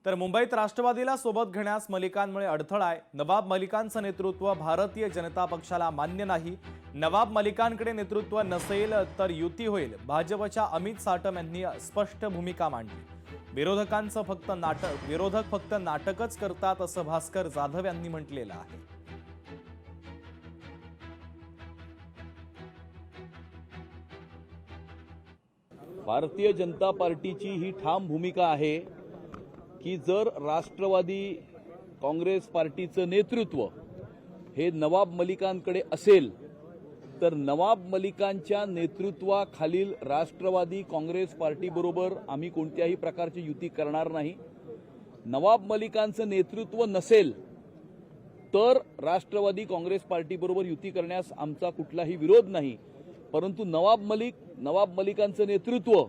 तर मुंबईत राष्ट्रवादीला सोबत घेण्यास मलिकांमुळे अडथळा आहे। नवाब मलिकांचं नेतृत्व भारतीय जनता पक्षाला मान्य नाही। नवाब मलिकांकडे नेतृत्व नसेल तर युती होईल। भाजपच्या अमित साटम यांनी स्पष्ट भूमिका मांडली। विरोधक फक्त नाटकच करतात असं भास्कर जाधव यांनी म्हटलेलं आहे। भारतीय जनता पार्टीची ही ठाम भूमिका आहे की जर राष्ट्रवादी काँग्रेस पार्टीचं नेतृत्व हे नवाब मलिकांकडे असेल तर नवाब मलिकांच्या नेतृत्वाखालील राष्ट्रवादी काँग्रेस पार्टीबरोबर आम्ही कोणत्याही प्रकारची युती करणार नाही। नवाब मलिकांचं नेतृत्व नसेल तर राष्ट्रवादी काँग्रेस पार्टीबरोबर युती करण्यास आमचा कुठलाही विरोध नाही, परंतु नवाब मलिकांचं नेतृत्व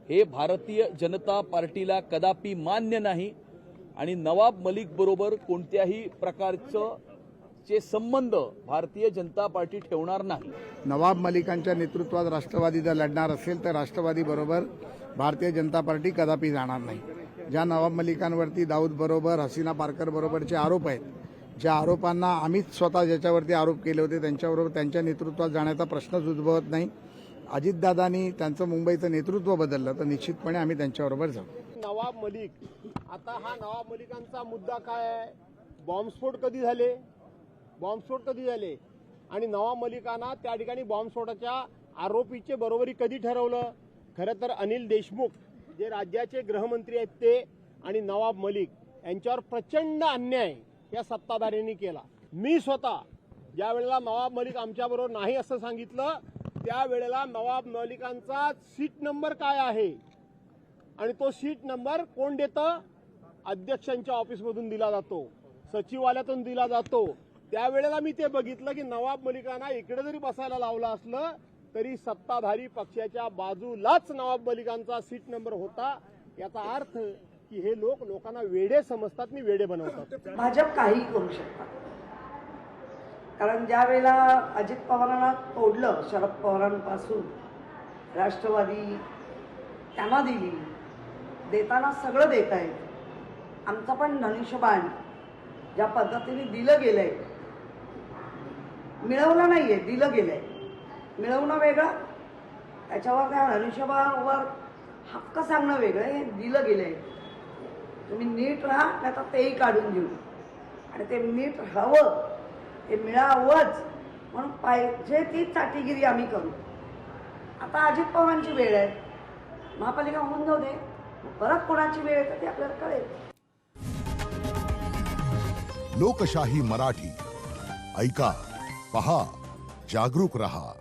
हे भारतीय जनता पार्टीला कदापि मान्य नाही आणि नवाब मलिक बरोबर कोणत्याही प्रकारचे संबंध भारतीय जनता पार्टी ठेवणार नाही। नवाब मलिकांच्या नेतृत्वात राष्ट्रवादी जर लढणार असेल तर राष्ट्रवादी बरोबर भारतीय जनता पार्टी कदापि जाणार नाही। ज्या नवाब मलिकांवरती दाऊद बरोबर हसीना पारकर बरोबरचे आरोप आहेत, ज्या आरोपांना आम्हीच स्वतः ज्याच्यावरती आरोप केले होते त्यांच्याबरोबर त्यांच्या नेतृत्वात जाण्याचा प्रश्नच उद्भवत नाही। अजितदादांनी त्यांचं मुंबईचं नेतृत्व बदललं तर निश्चितपणे आम्ही त्यांच्याबरोबर जाऊ। नवाब मलिक, आता हा नवाब मलिकांचा मुद्दा काय आहे? बॉम्बस्फोट कधी झाले आणि नवाब मलिकांना त्या ठिकाणी बॉम्बस्फोटाच्या आरोपीचे बरोबरी कधी ठरवलं? खरं तर अनिल देशमुख जे राज्याचे गृहमंत्री आहेत ते आणि नवाब मलिक यांच्यावर प्रचंड अन्याय या सत्ताधाऱ्यांनी केला। मी स्वतः ज्या वेळेला नवाब मलिक आमच्याबरोबर नाही असं सांगितलं त्यावेळेला नवाब मलिकांचा सीट नंबर काय आहे आणि तो सीट नंबर कोण देतं? अध्यक्षांच्या ऑफिसमधून दिला जातो, सचिवालयातून दिला जातो। त्यावेळेला मी ते बघितलं की नवाब मलिकांना इकडे जरी बसायला लावलं असलं तरी सत्ताधारी पक्षाच्या बाजूलाच नवाब मलिकांचा सीट नंबर होता। याचा अर्थ की हे लोकांना वेडे समजतात, मी वेडे बनवतात। भाजप काही करू शकतात, कारण ज्या वेळेला अजित पवारांना तोडलं, शरद पवारांपासून राष्ट्रवादी त्यांना दिली, देताना सगळं देत आहे। आमचं पण धनुष्यबाण ज्या पद्धतीने दिलं गेलंय, मिळवलं नाहीये, दिलं गेलंय। मिळवणं वेगळं, त्याच्यावर त्या धनुष्यबाणावर हक्क सांगणं वेगळं, हे दिलं गेलंय। तुम्ही नीट राहा, नाही तर तेही काढून घेऊ आणि ते नीट राहावं, ते मिळावंच म्हणून पाहिजे ती चाटीगिरी आम्ही करू। आता अजित पवारांची वेळ आहे, महापालिका होऊन जाऊ दे, परत कोणाची वेळ येते ते आपल्याला कळेल। लोकशाही मराठी ऐका, पहा, जागरूक रहा।